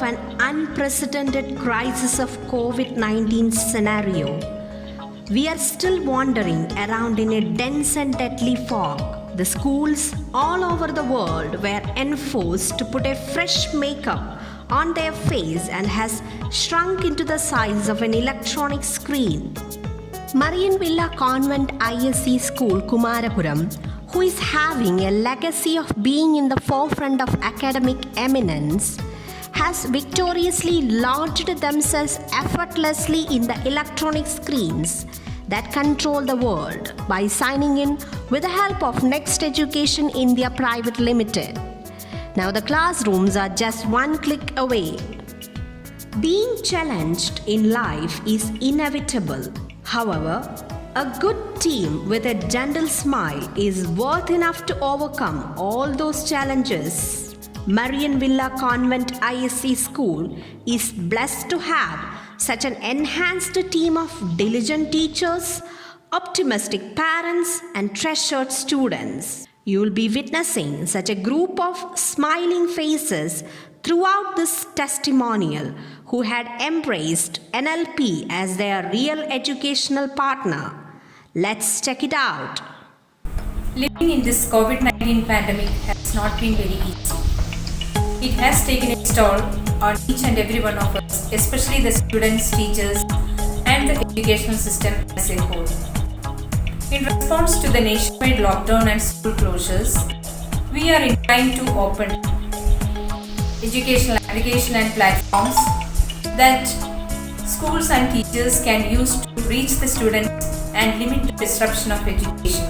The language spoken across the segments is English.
an unprecedented crisis of COVID-19 scenario, we are still wandering around in a dense and deadly fog. The schools all over the world were enforced to put a fresh makeup on their face and has shrunk into the size of an electronic screen. Marianvilla Convent ISC School, Kumarapuram, who is having a legacy of being in the forefront of academic eminence, has victoriously launched themselves effortlessly in the electronic screens that control the world by signing in with the help of Next Education India Private Limited. Now the classrooms are just one click away. Being challenged in life is inevitable. However, a good team with a gentle smile is worth enough to overcome all those challenges. Marianvilla Convent ISC School is blessed to have such an enhanced team of diligent teachers, optimistic parents, and treasured students. You will be witnessing such a group of smiling faces throughout this testimonial who had embraced NLP as their real educational partner. Let's check it out. Living in this COVID-19 pandemic has not been very easy. It has taken its toll on each and every one of us, especially the students, teachers, and the educational system as a whole. In response to the nationwide lockdown and school closures, we are inclined to open educational applications and platforms that schools and teachers can use to reach the students and limit the disruption of education.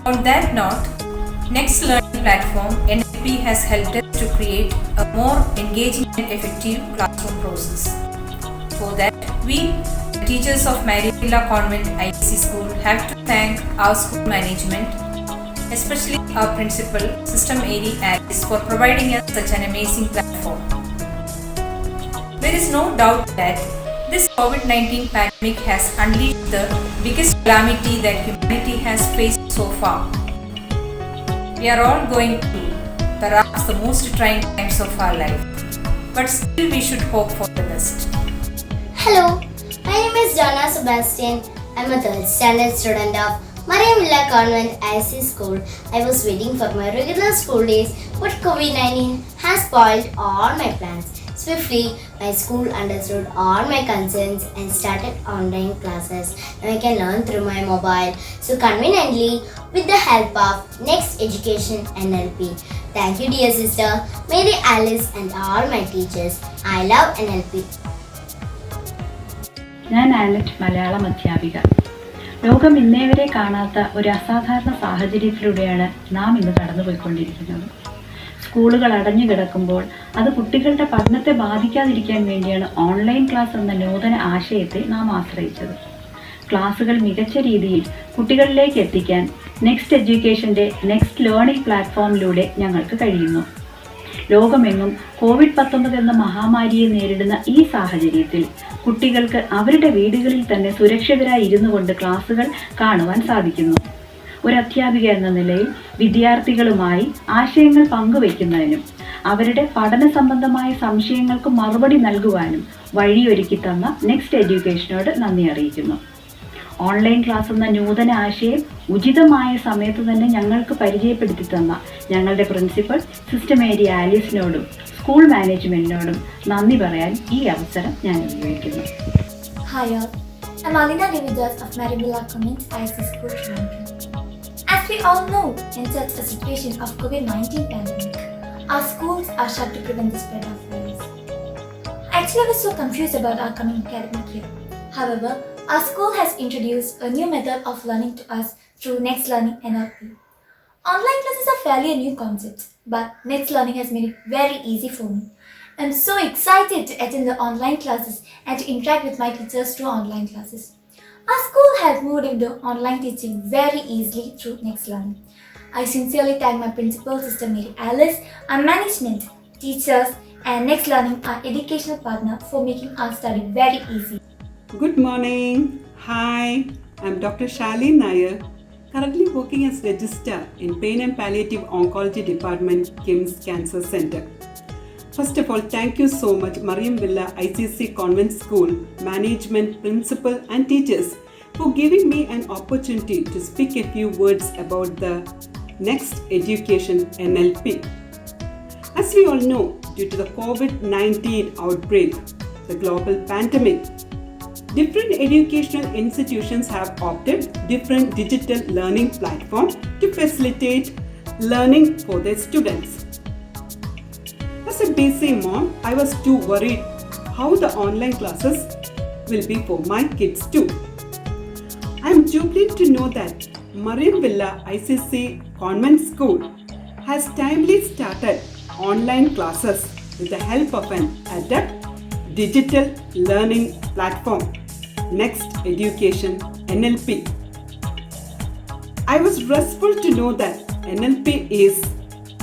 On that note, Next Learning Platform NLP has helped us to create a more engaging and effective classroom process. For that, we, the teachers of Marianvilla Convent ISC School, have to thank our school management, especially our principal, Sister Mary Alice, for providing us such an amazing platform. There is no doubt that this COVID-19 pandemic has unleashed the biggest calamity that humanity has faced so far. We are all going through perhaps the most trying times of our life, but still we should hope for the best. Hello, my name is Donna Sebastian. I'm a 3rd standard student of Marianvilla Convent ISC School. I was waiting for my regular school days, but COVID-19 has spoiled all my plans. Swiftly, my school understood all my concerns and started online classes. Now I can learn through my mobile. So conveniently, with the help of Next Education NLP. Thank you, dear sister, Mary Alice, and all my teachers. I love NLP. ഞാൻ ആലറ്റ് മലയാളം അധ്യാപിക. ലോകം ഇന്നേവരെ കാണാത്ത ഒരു അസാധാരണ സാഹചര്യത്തിലൂടെയാണ് നാം ഇന്ന് കടന്നുപോയിക്കൊണ്ടിരിക്കുന്നത്. സ്കൂളുകൾ അടഞ്ഞു കിടക്കുമ്പോൾ അത് കുട്ടികളുടെ പഠനത്തെ ബാധിക്കാതിരിക്കാൻ വേണ്ടിയാണ് ഓൺലൈൻ ക്ലാസ് എന്ന നൂതന ആശയത്തെ നാം ആശ്രയിച്ചത്. ക്ലാസുകൾ മികച്ച രീതിയിൽ കുട്ടികളിലേക്ക് എത്തിക്കാൻ നെക്സ്റ്റ് എഡ്യൂക്കേഷൻ്റെ നെക്സ്റ്റ് ലേണിംഗ് പ്ലാറ്റ്ഫോമിലൂടെ ഞങ്ങൾക്ക് കഴിയുന്നു. ലോകമെങ്ങും COVID-19 എന്ന മഹാമാരിയെ നേരിടുന്ന ഈ സാഹചര്യത്തിൽ കുട്ടികൾക്ക് അവരുടെ വീടുകളിൽ തന്നെ സുരക്ഷിതരായി ഇരുന്നു കൊണ്ട് ക്ലാസുകൾ കാണുവാൻ സാധിക്കുന്നു. ഒരു അധ്യാപിക എന്ന നിലയിൽ വിദ്യാർത്ഥികളുമായി ആശയങ്ങൾ പങ്കുവയ്ക്കുന്നതിനും അവരുടെ പഠന സംബന്ധമായ സംശയങ്ങൾക്ക് മറുപടി നൽകുവാനും വഴിയൊരുക്കി തന്ന നെക്സ്റ്റ് എഡ്യൂക്കേഷനോട് നന്ദി അറിയിക്കുന്നു. ഓൺലൈൻ ക്ലാസ് എന്ന നൂതന ആശയം ഉചിതമായ സമയത്ത് തന്നെ ഞങ്ങൾക്ക് പരിചയപ്പെടുത്തി തന്ന ഞങ്ങളുടെ പ്രിൻസിപ്പൽ സിസ്റ്റർ മേരി ആലീസിനോടും സ്കൂൾ മാനേജ്മെന്റിനോടും നന്ദി പറയാൻ ഈ അവസരം ഞാൻ ഉപയോഗിക്കുന്നു. Hi all, I'm Alina Devidas of Marianvilla Convent ISC School, Toronto. As we all know, in such a situation of COVID-19 pandemic, our schools are shut to prevent the spread of virus. Actually, I was so confused about our coming academic year. However, our school has introduced a new method of learning to us through Next Learning NLP. Online classes are fairly a new concept, but Next Learning has made it very easy for me. I'm so excited to attend the online classes and to interact with my teachers through online classes. Our school has moved into online teaching very easily through Next Learning. I sincerely thank my principal, Sister Mary Alice, our management, teachers, and Next Learning, our educational partner, for making our study very easy. Good morning. Hi, I'm Dr. Shalin Nair, currently working as Registrar in Pain and Palliative Oncology Department, KIMS Cancer Center. First of all, thank you so much, Mariam Villa ICC Convent School, management, principal, and teachers for giving me an opportunity to speak a few words about the Next Education NLP. As we all know, due to the COVID-19 outbreak, the global pandemic, different educational institutions have opted different digital learning platforms to facilitate learning for their students. As a busy mom, I was too worried how the online classes will be for my kids too. I am jubilant to know that Mariam Villa ICC Convent School has timely started online classes with the help of an adept digital learning platform, Next Education NLP. I was restful to know that NLP is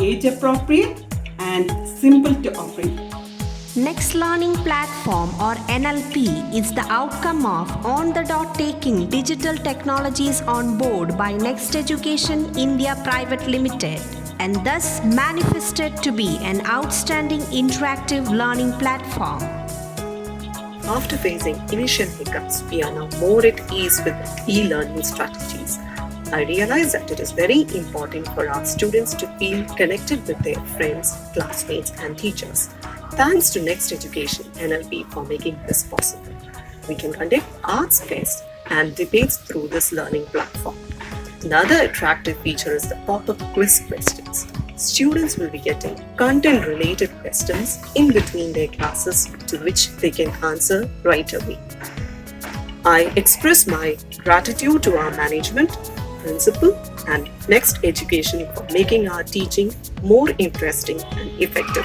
age appropriate and simple to operate. Next Learning Platform or NLP is the outcome of on-the-dot taking digital technologies on board by Next Education India Private Limited and thus manifested to be an outstanding interactive learning platform. After facing initial hiccups, we are now more at ease with e-learning strategies. I realize that it is very important for our students to feel connected with their friends, classmates, and teachers. Thanks to Next Education NLP for making this possible. We can conduct arts fests and debates through this learning platform. Another attractive feature is the pop-up quiz questions. Students will be getting content-related questions in between their classes to which they can answer right away. I express my gratitude to our management, principal, and Next Education for making our teaching more interesting and effective.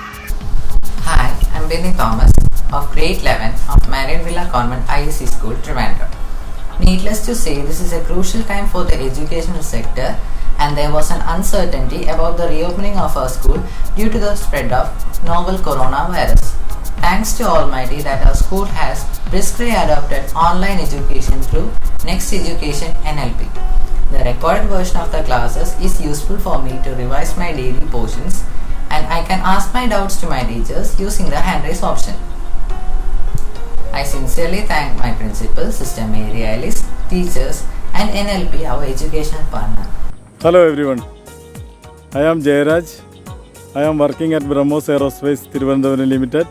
Hi, I'm Benny Thomas of grade 11 of Mariam Villa Convent ISC School, Trivandrum. Needless to say, this is a crucial time for the educational sector and there was an uncertainty about the reopening of our school due to the spread of novel coronavirus. Thanks to Almighty that our school has briskly adopted online education through Next Education NLP. The recorded version of the classes is useful for me to revise my daily portions and I can ask my doubts to my teachers using the hand raise option. I sincerely thank my principal, Sister Mary Alice, teachers and NLP, our educational partner. Hello everyone, I am Jayaraj. I am working at Brahmos Aerospace Tiruvandavapuram Limited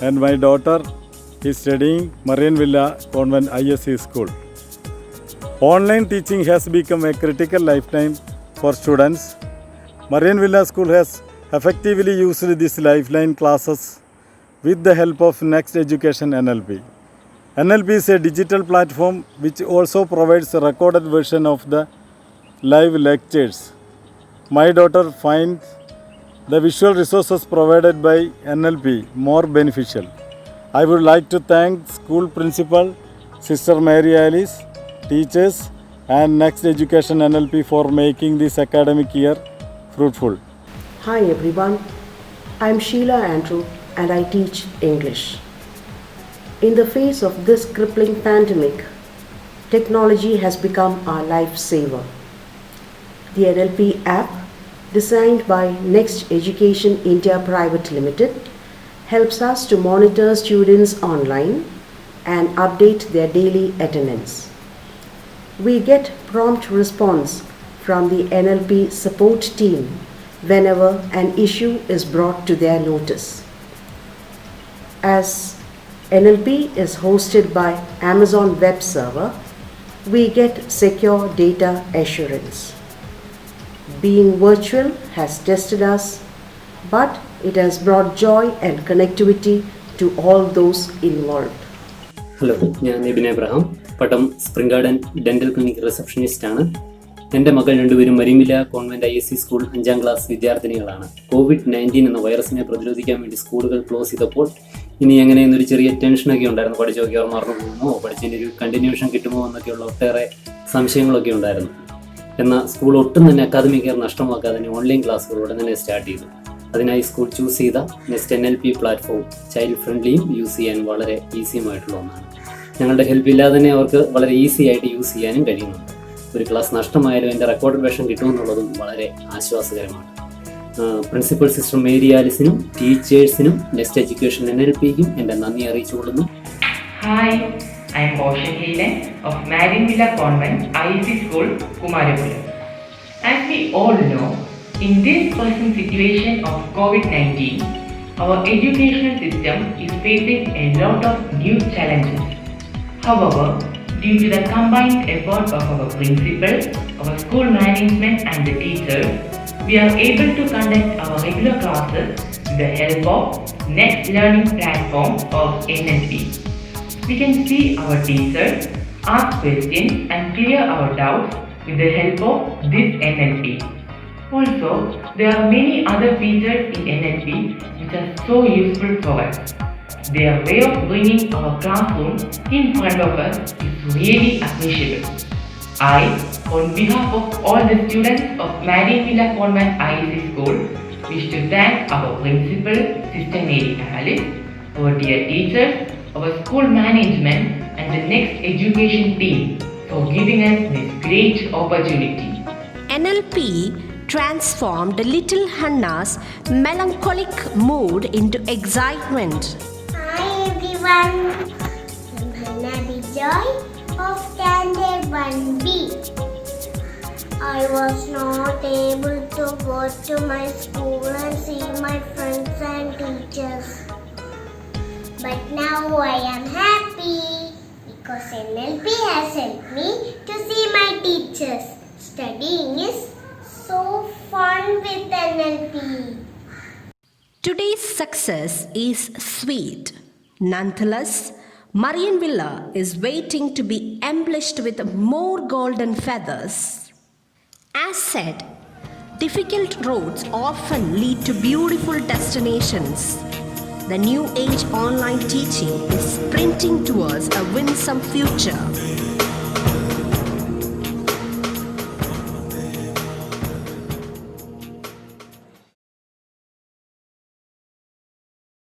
and my daughter is studying Mariam Villa Convent ISC School. Online teaching has become a critical lifetime for students. Mariam Villa School has effectively used these lifeline classes with the help of Next Education NLP. NLP is a digital platform which also provides a recorded version of the live lectures. My daughter finds the visual resources provided by NLP more beneficial. I would like to thank school principal, Sister Mary Alice, teachers and Next Education NLP for making this academic year fruitful. Hi everyone, I am Sheila Andrew and I teach English. In the face of this crippling pandemic, technology has become our lifesaver. The NLP app, designed by Next Education India Private Limited, helps us to monitor students online and update their daily attendance. We get prompt response from the NLP support team whenever an issue is brought to their notice. As NLP is hosted by Amazon Web Server, we get secure data assurance. Being virtual has tested us, but it has brought joy and connectivity to all those involved. Hello, ഞാൻ Abin Abraham, Pattom spring garden dental clinic റിസപ്ഷനിസ്റ്റാണ്. എൻ്റെ മക്കൾ രണ്ടുപേരും Mariam villa convent ISC school 5ാം class വിദ്യാർത്ഥിനികളാണ്. COVID-19 എന്ന വൈറസിനെ പ്രതിരോധിക്കാൻ വേണ്ടി സ്കൂളുകൾ ക്ലോസ് ചെയ്തപ്പോൾ ഇനി എങ്ങനെയെന്നൊരു ചെറിയ ടെൻഷനൊക്കെ ഉണ്ടായിരുന്നു. പഠിച്ചു നോക്കി ഓർമ്മ പോകുമോ, പഠിച്ചതിൻ്റെ ഒരു കണ്ടിന്യൂഷൻ കിട്ടുമോ എന്നൊക്കെയുള്ള ഒട്ടേറെ സംശയങ്ങളൊക്കെ ഉണ്ടായിരുന്നു. എന്നാൽ സ്കൂൾ ഒട്ടും തന്നെ അക്കാദമിക് ഇയർ നഷ്ടമാക്കാതെ തന്നെ ഓൺലൈൻ ക്ലാസ്സുകൾ ഉടൻ തന്നെ സ്റ്റാർട്ട് ചെയ്തു. അതിനായി സ്കൂൾ ചൂസ് ചെയ്ത നെക്സ്റ്റ് NLP പ്ലാറ്റ്ഫോം ചൈൽഡ് ഫ്രണ്ട്ലിയും യൂസ് ചെയ്യാൻ വളരെ ഈസിയുമായിട്ടുള്ള ഒന്നാണ്. ഞങ്ങളുടെ ഹെൽപ്പ് ഇല്ലാതെ തന്നെ അവർക്ക് വളരെ ഈസി ആയിട്ട് യൂസ് ചെയ്യാനും കഴിയുന്നുണ്ട്. ഒരു ക്ലാസ് നഷ്ടമായാലും എൻ്റെ റെക്കോർഡ് വേഷം കിട്ടുമെന്നുള്ളതും വളരെ ആശ്വാസകരമാണ്. പ്രിൻസിപ്പൽ സിസ്റ്റർ മേരി ആലിസിനും ടീച്ചേഴ്സിനും നെക്സ്റ്റ് എഡ്യൂക്കേഷൻ NLPക്കും എൻ്റെ നന്ദി അറിയിച്ചുകൊള്ളുന്നു. Hi, I am Osha Heelan of Marienvilla Convent IEC School, Kumarapuram. As we all know, in this present situation of COVID-19, our educational system is facing a lot of new challenges. However, due to the combined effort of our principals, our school management and the teachers, we are able to conduct our regular classes with the help of Next Learning Platform of NLP. We can see our teachers, ask questions and clear our doubts with the help of this NLP. Also, there are many other features in NLP which are so useful for us. Their way of bringing our classroom in front of us is really appreciable. I, on behalf of all the students of Marienvilla Convent IEC School, wish to thank our principal, Sister Mary Alice, our dear teachers, our school management and the Next Education team for giving us this great opportunity. NLP transformed little Hannah's melancholic mood into excitement. Hi everyone, I'm Hannah Bijoy of Standard 1B. I was not able to go to my school and see my friends and teachers. But now I am happy because NLP has helped me to see my teachers. Studying is so fun with NLP. Today's success is sweet. Nonetheless, Marienvilla is waiting to be embellished with more golden feathers. As said, difficult roads often lead to beautiful destinations. The new age online teaching is sprinting towards a winsome future.